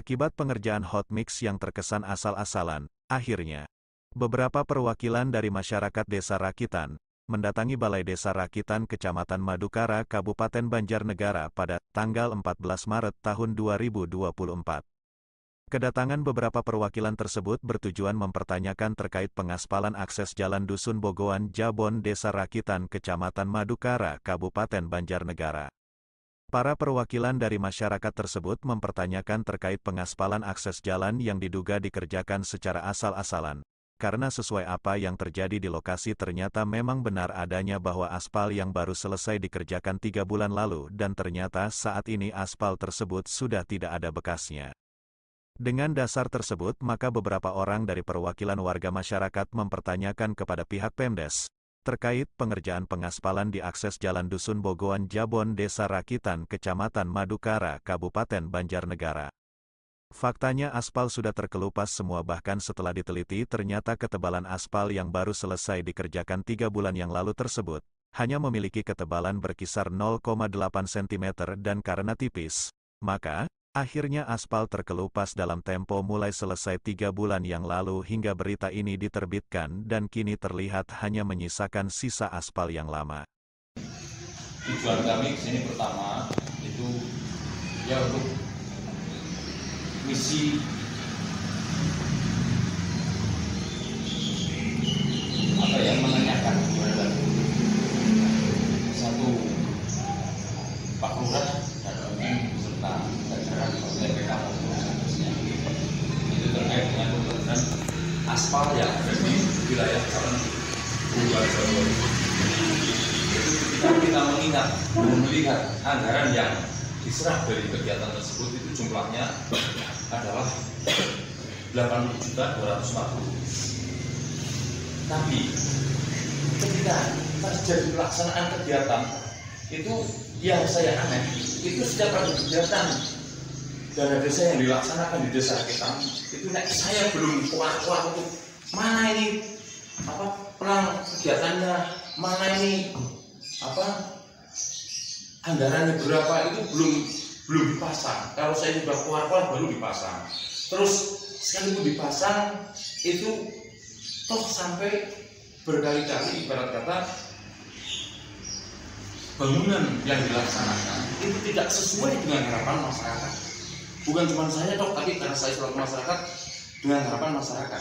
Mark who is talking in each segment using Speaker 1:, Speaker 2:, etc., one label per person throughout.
Speaker 1: Akibat pengerjaan hot mix yang terkesan asal-asalan, akhirnya, beberapa perwakilan dari masyarakat Desa Rakitan, mendatangi Balai Desa Rakitan Kecamatan Madukara, Kabupaten Banjarnegara pada tanggal 14 Maret tahun 2024. Kedatangan beberapa perwakilan tersebut bertujuan mempertanyakan terkait pengaspalan akses Jalan Dusun Bogoan Jabon Desa Rakitan Kecamatan Madukara, Kabupaten Banjarnegara. Para perwakilan dari masyarakat tersebut mempertanyakan terkait pengaspalan akses jalan yang diduga dikerjakan secara asal-asalan. Karena sesuai apa yang terjadi di lokasi ternyata memang benar adanya bahwa aspal yang baru selesai dikerjakan 3 bulan lalu dan ternyata saat ini aspal tersebut sudah tidak ada bekasnya. Dengan dasar tersebut maka beberapa orang dari perwakilan warga masyarakat mempertanyakan kepada pihak Pemdes, terkait pengerjaan pengaspalan di akses Jalan Dusun Bogoan Jabon Desa Rakitan Kecamatan Madukara, Kabupaten Banjarnegara. Faktanya aspal sudah terkelupas semua bahkan setelah diteliti ternyata ketebalan aspal yang baru selesai dikerjakan 3 bulan yang lalu tersebut, hanya memiliki ketebalan berkisar 0,8 cm dan karena tipis, maka, akhirnya aspal terkelupas dalam tempo mulai selesai 3 bulan yang lalu hingga berita ini diterbitkan dan kini terlihat hanya menyisakan sisa aspal yang lama.
Speaker 2: Tujuan kami kesini pertama itu ya untuk misi menanyakan kepada satu Pak Lurah dan beserta jajaran BPK itu terkait dengan pembangunan aspal yang ada di wilayah Jalan Bogoan Jabon. Itu ketika kita mengingat dan melihat anggaran yang diserap dari kegiatan tersebut itu jumlahnya adalah 80.240. Tapi ketika terjadi pelaksanaan kegiatan itu yang saya aneh itu setiap ada kegiatan dana desa yang dilaksanakan di desa kita itu saya belum kuat untuk mana ini pelang kegiatannya, mana ini anggarannya berapa itu belum dipasang. Kalau saya sudah keluar baru dipasang. Terus sekalipun dipasang itu toh sampai berkali-kali ibarat kata bangunan yang dilaksanakan itu tidak sesuai dengan harapan masyarakat. Bukan cuma saya toh, tapi karena saya selaku masyarakat dengan harapan masyarakat.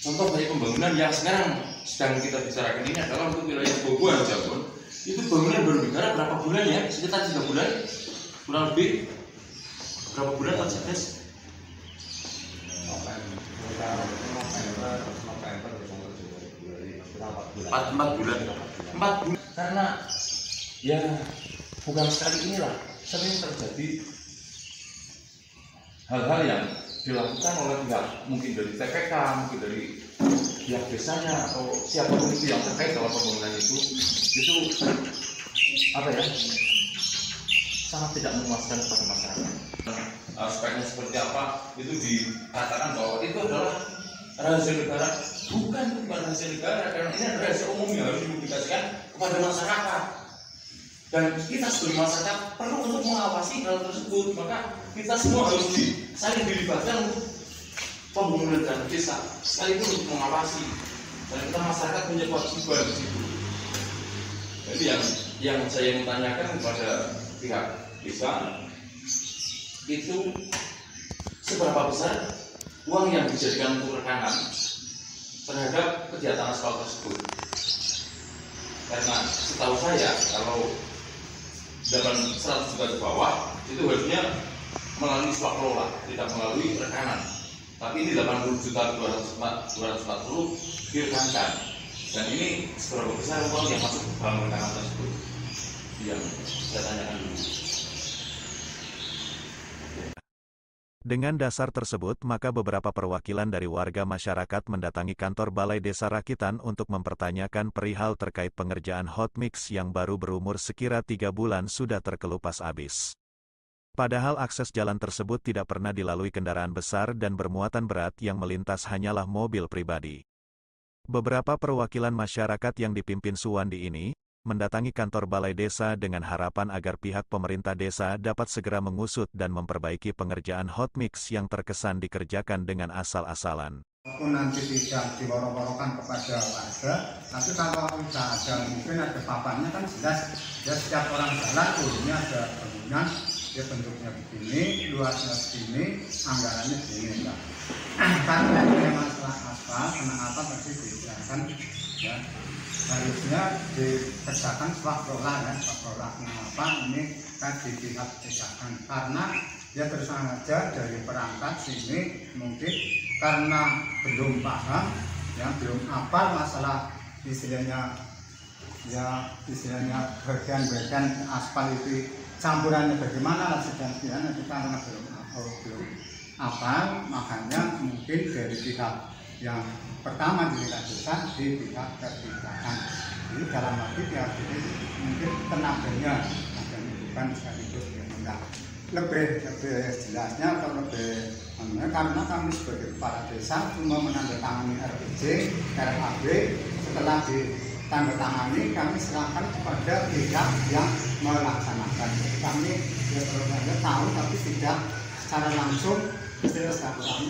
Speaker 2: Contoh dari pembangunan yang sekarang sedang kita bicarakan ini adalah untuk wilayah Bogoan Jabon. Itu bangunan baru digarap berapa bulan ya? Sekitar 3 bulan, kurang lebih berapa bulan Pak Sekdes? 4 bulan. Karena ya bukan sekali inilah sering terjadi hal-hal yang dilakukan oleh pihak mungkin dari TPK, mungkin dari pihak desanya atau siapapun itu yang terkait dalam pembangunan itu sangat tidak memuaskan kepada masyarakat. Aspeknya seperti apa itu dikatakan bahwa itu adalah rahasia negara. Bukan rahasia negara, karena ini adalah rahasia umum yang harus dipublikasikan kepada masyarakat. Dan kita sebagai masyarakat perlu untuk mengawasi hal tersebut. Maka kita semua harus saling dilibatkan untuk pembangunan dana desa, sekalipun untuk mengawasi. Dan kita masyarakat punya kewajiban di situ. Jadi yang saya mau tanyakan kepada pihak desa itu seberapa besar uang yang dijadikan untuk rekanan terhadap kegiatan aspal tersebut. Karena setahu saya kalau 100 juta ke bawah itu harusnya melalui swaklola, tidak melalui rekanan. Tapi ini 80.240 direkankan. Dan ini seberapa besar uang yang masuk ke dalam rekanan tersebut yang saya tanyakan dulu.
Speaker 1: Dengan dasar tersebut maka beberapa perwakilan dari warga masyarakat mendatangi kantor Balai Desa Rakitan untuk mempertanyakan perihal terkait pengerjaan hot mix yang baru berumur sekira 3 bulan sudah terkelupas habis. Padahal akses jalan tersebut tidak pernah dilalui kendaraan besar dan bermuatan berat yang melintas hanyalah mobil pribadi. Beberapa perwakilan masyarakat yang dipimpin Suwandi ini mendatangi kantor balai desa dengan harapan agar pihak pemerintah desa dapat segera mengusut dan memperbaiki pengerjaan hot mix yang terkesan dikerjakan dengan asal-asalan.
Speaker 3: Walaupun nanti tidak diworo-worokan kepada warga, tapi kalau sudah ada mungkin ada papannya kan jelas, ya setiap orang jalan turunnya ada bangunan, dia bentuknya begini, luasnya segini, anggarannya begini. Karena ini masalah aspal, kenapa pasti dijelaskan, ya harusnya dikerjakan swakrola ya, swakrola. Kenapa ini kan di pihak kerjakan? Karena ya terus saja dari perangkat sini mungkin karena belum paham, ya belum hafal masalah istilahnya bagian-bagian aspal itu campurannya bagaimana lah sedangkan itu karena belum hafal, makanya mungkin dari pihak yang pertama di desa di pihak kebijakan. Jadi dalam arti pihak ini mungkin tenaganya bukan sekaligus yang enggak. Lebih jelasnya atau lebih karena kami sebagai kepala desa cuma menandatangani RPJ, RAB, setelah ditandatangani kami serahkan kepada pihak yang melaksanakan. Kami ya terus tahu tapi tidak secara langsung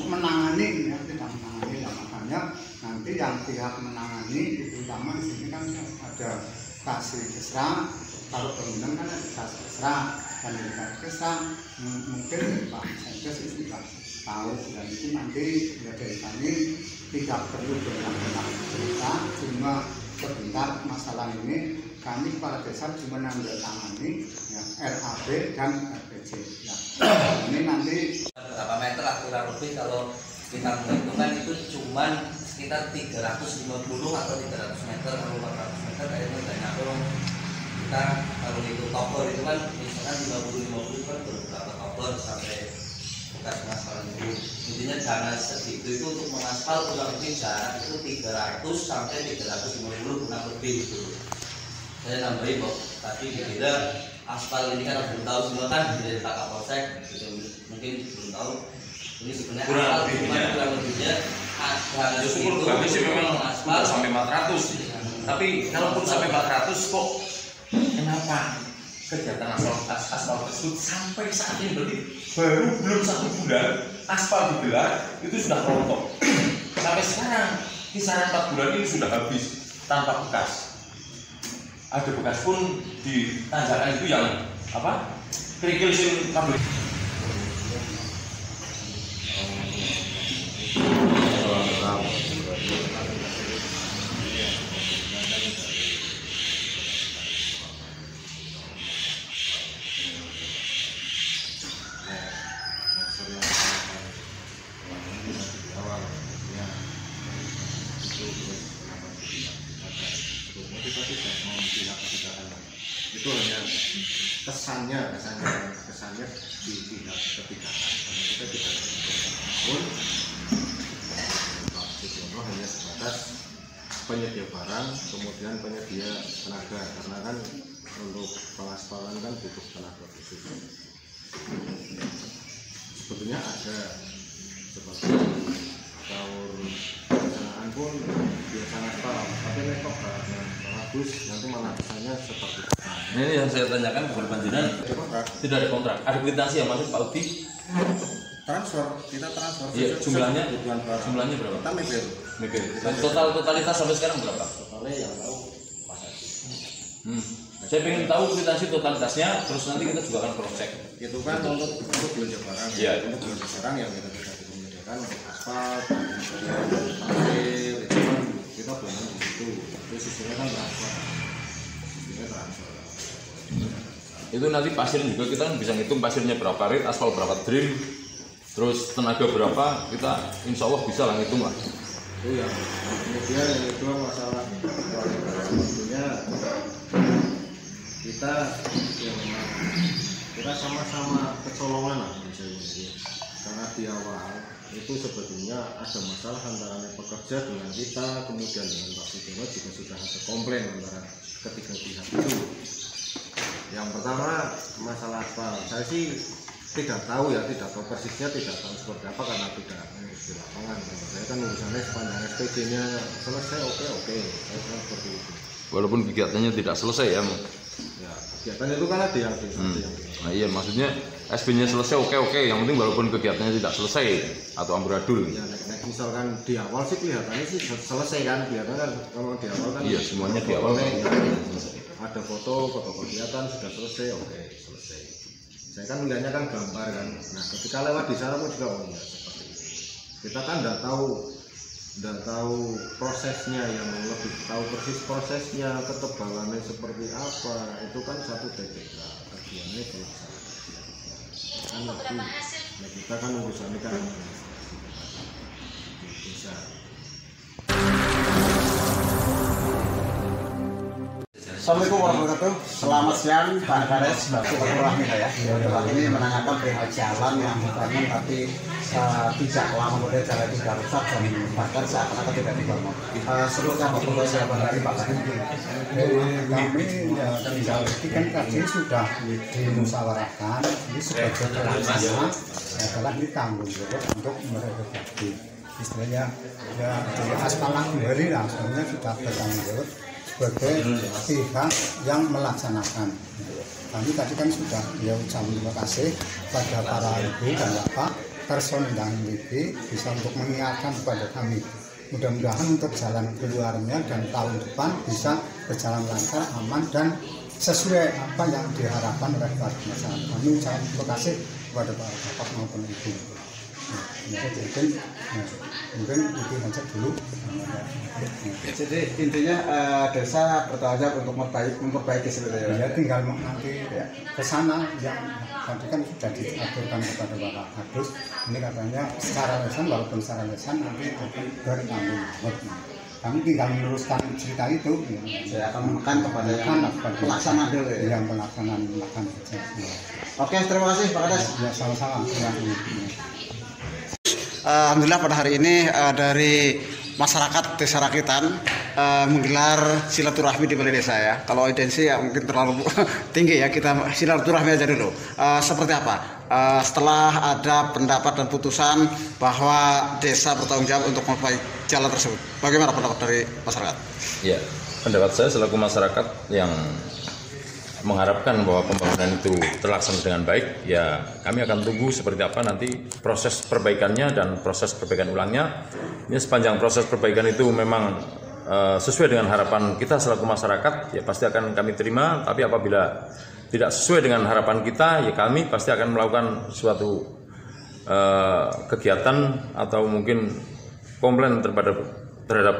Speaker 3: menangani, ya tidak menangani, ya makanya nanti yang pihak menangani terutama di sini kan ada kasih kesra, kalau bangunan kan ada kasih kesra. Dan dari kesan mungkin Pak Sekdes itu juga tahu dan itu nanti ya dari kami tidak perlu banyak cerita, cuma sebentar masalah ini kami kepala desa cuma menandatangani ya, RAB dan RPJ. Ya. Ini nanti
Speaker 4: berapa meter lah kurang lebih kalau kita menghitungkan itu cuma sekitar 350 atau 300 meter atau 400 meter kayaknya banyak dong. Kita kalau itu topor itu kan misalkan 50-50 kan beberapa topor sampai bekas pengaspalan itu intinya jarak segitu itu untuk mengaspal kurang lebih jarak itu 300 sampai 350 kurang lebih itu. Saya nambahin kok tadi kira aspal ini kan belum tahu semua kan dari Pak Kapolsek mungkin belum tahu ini sebenarnya kurang lebihnya ada
Speaker 2: syukur kami sih memang aspal sampai 400 tapi kalaupun sampai 400 kok kenapa kegiatan aspal tersebut sampai saat ini belum 1 bulan aspal digelar itu sudah rontok sampai sekarang kisaran 4 bulan ini sudah habis tanpa bekas. Ada bekas pun di tanjakan itu yang apa kerikil sing kabel.
Speaker 5: Itu hanya kesannya di pihak kebijakan karena kita tidak pun Pak Siswono hanya sebatas penyedia barang kemudian penyedia tenaga karena kan untuk pengaspalan kan butuh tenaga khusus. Sebetulnya ada seperti tahun pelaksanaan pun biasa ngaspal tapi rekop bagus nanti malah kesannya seperti
Speaker 4: ini yang saya tanyakan kepada panjenengan tidak ada kontrak, ada kwitansi yang masuk Pak Udi
Speaker 5: kita transfer
Speaker 4: iya, jumlahnya berapa?
Speaker 5: Kita mikir.
Speaker 4: Totalitas sampai sekarang berapa?
Speaker 5: Totalnya yang tahu Mas Adi.
Speaker 4: Saya ingin tahu kwitansi totalitasnya terus nanti kita juga akan cross check
Speaker 5: Itu kan untuk belanja barang
Speaker 4: ya,
Speaker 5: untuk belanja barang yang kita tidak bisa menyediakan untuk aspal, pasir, itu kan kita belanja di situ. Itu sistemnya kan transfer.
Speaker 4: itu nanti pasir juga kita kan bisa ngitung pasirnya berapa rit, aspal berapa dream, terus tenaga berapa kita insya Allah bisa lah ngitung lah.
Speaker 5: Itu ya. Kemudian yang kedua masalah waktunya kita sama-sama kecolongan lah karena di awal itu sebetulnya ada masalah antara pekerja dengan kita, kemudian dengan Pak Sugiono juga sudah ada komplain antara ketiga pihak itu. Yang pertama masalah aspal, saya sih tidak tahu persisnya, tidak tahu seperti apa karena tidak di lapangan. Saya kan urusannya sepanjang SPJ-nya selesai, oke, saya seperti itu.
Speaker 2: walaupun kegiatannya tidak selesai ya.
Speaker 5: Ya, kegiatan itu kan ada yang
Speaker 2: Nah iya, maksudnya SB-nya selesai oke, yang penting walaupun kegiatannya tidak selesai atau amburadul.
Speaker 5: Ya, misalkan di awal sih kelihatannya sih selesai kan, kelihatan kan kalau di awal kan.
Speaker 2: Iya, semuanya di awal.
Speaker 5: Ada foto kegiatan sudah selesai, oke selesai. Saya kan melihatnya kan gambar kan. Nah, ketika lewat di sana pun juga ya seperti itu. Kita kan nggak tahu prosesnya, yang lebih tahu persis prosesnya, ketebalannya seperti apa. Itu kan satu TPK, kerjanya pelaksanaan. Kan lebih, nah kita kan urusannya kan bisa.
Speaker 6: Assalamualaikum warahmatullahi wabarakatuh. Selamat siang Pak Kades, Bapak Rahmi ya. Bapak ini menanyakan perihal jalan yang dibangun tapi tidak lama kemudian jalan itu sudah rusak dan bahkan seakan-akan tidak dibangun. Seluruhnya Bapak siapa dari Pak Kades?
Speaker 3: Kami ya ini kan tadi sudah dimusyawarahkan, ini sebagai pelaksana adalah ini tanggung jawab untuk merevisi. Istilahnya ya dari aspal kembali lah, sebenarnya sudah bertanggung jawab sebagai pihak yang melaksanakan. Kami tadi kan sudah ucapkan terima kasih pada para ibu dan bapak personil dan WB bisa untuk mengingatkan kepada kami. Mudah-mudahan untuk jalan keluarnya dan tahun depan bisa berjalan lancar, aman dan sesuai apa yang diharapkan oleh warga masyarakat. Kami ucapkan terima kasih kepada para bapak maupun ibu. Mungkin itu saja dulu.
Speaker 6: Jadi intinya desa bertanggung jawab untuk memperbaiki sebenarnya.
Speaker 3: Ya tinggal nanti ke sana yang tadi kan sudah diaturkan kepada Bapak Kadus. Ini katanya secara lisan, walaupun secara lisan nanti akan bertanggung jawab. Kami tinggal meneruskan cerita itu.
Speaker 6: Saya akan menekan kepada yang pelaksanaan dulu ya.
Speaker 3: Yang pelaksanaan melakukan saja.
Speaker 6: Oke, terima kasih Pak Kades.
Speaker 3: Ya sama-sama.
Speaker 6: Alhamdulillah pada hari ini dari masyarakat Desa Rakitan menggelar silaturahmi di balai desa ya. Kalau intensi ya mungkin terlalu tinggi ya, kita silaturahmi aja dulu. Seperti apa? Setelah ada pendapat dan putusan bahwa desa bertanggung jawab untuk memperbaiki jalan tersebut, bagaimana pendapat dari masyarakat?
Speaker 2: Ya, pendapat saya selaku masyarakat yang mengharapkan bahwa pembangunan itu terlaksana dengan baik, ya kami akan tunggu seperti apa nanti proses perbaikannya dan proses perbaikan ulangnya. Ini sepanjang proses perbaikan itu memang sesuai dengan harapan kita selaku masyarakat, ya pasti akan kami terima. Tapi apabila tidak sesuai dengan harapan kita, ya kami pasti akan melakukan suatu kegiatan atau mungkin komplain terhadap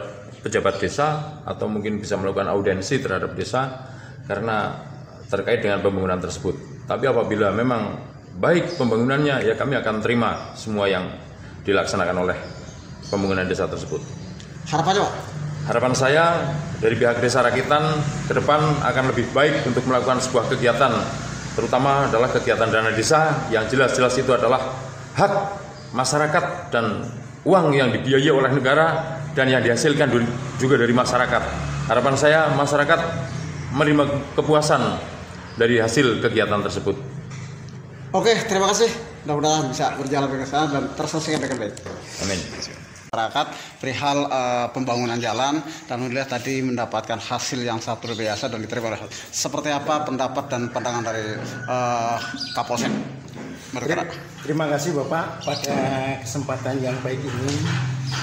Speaker 2: pejabat desa, atau mungkin bisa melakukan audiensi terhadap desa karena terkait dengan pembangunan tersebut. Tapi apabila memang baik pembangunannya, ya kami akan terima semua yang dilaksanakan oleh pembangunan desa tersebut.
Speaker 6: Harapannya Pak?
Speaker 2: Harapan saya dari pihak Desa Rakitan ke depan akan lebih baik untuk melakukan sebuah kegiatan, terutama adalah kegiatan dana desa yang jelas-jelas itu adalah hak masyarakat dan uang yang dibiayai oleh negara dan yang dihasilkan juga dari masyarakat. Harapan saya masyarakat menerima kepuasan dari hasil kegiatan tersebut.
Speaker 6: Oke, terima kasih. Mudah-mudahan bisa berjalan dengan lancar dan terselesaikan dengan baik.
Speaker 2: Amin.
Speaker 6: Masyarakat perihal pembangunan jalan dan alhamdulillah tadi mendapatkan hasil yang sangat luar biasa dan diterima oleh. Seperti apa pendapat dan pandangan dari Kapolsek?
Speaker 7: Terima kasih Bapak pada kesempatan yang baik ini.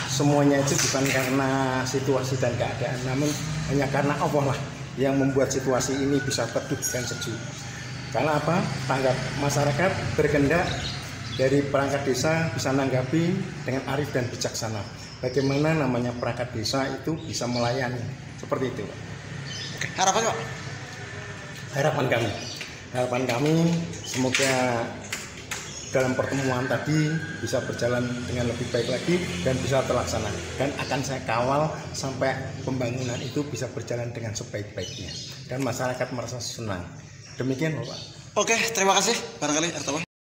Speaker 7: Semuanya itu bukan karena situasi dan keadaan, namun hanya karena Allah lah yang membuat situasi ini bisa teduh dan sejuk. Karena apa? Tanggap masyarakat berkehendak dari perangkat desa bisa menanggapi dengan arif dan bijaksana. Bagaimana namanya perangkat desa itu bisa melayani seperti itu.
Speaker 6: Oke, harapan Pak?
Speaker 7: Harapan kami semoga dalam pertemuan tadi bisa berjalan dengan lebih baik lagi dan bisa terlaksana, dan akan saya kawal sampai pembangunan itu bisa berjalan dengan sebaik-baiknya dan masyarakat merasa senang. Demikian Bapak.
Speaker 6: Oke, terima kasih. Barangkali Artawa.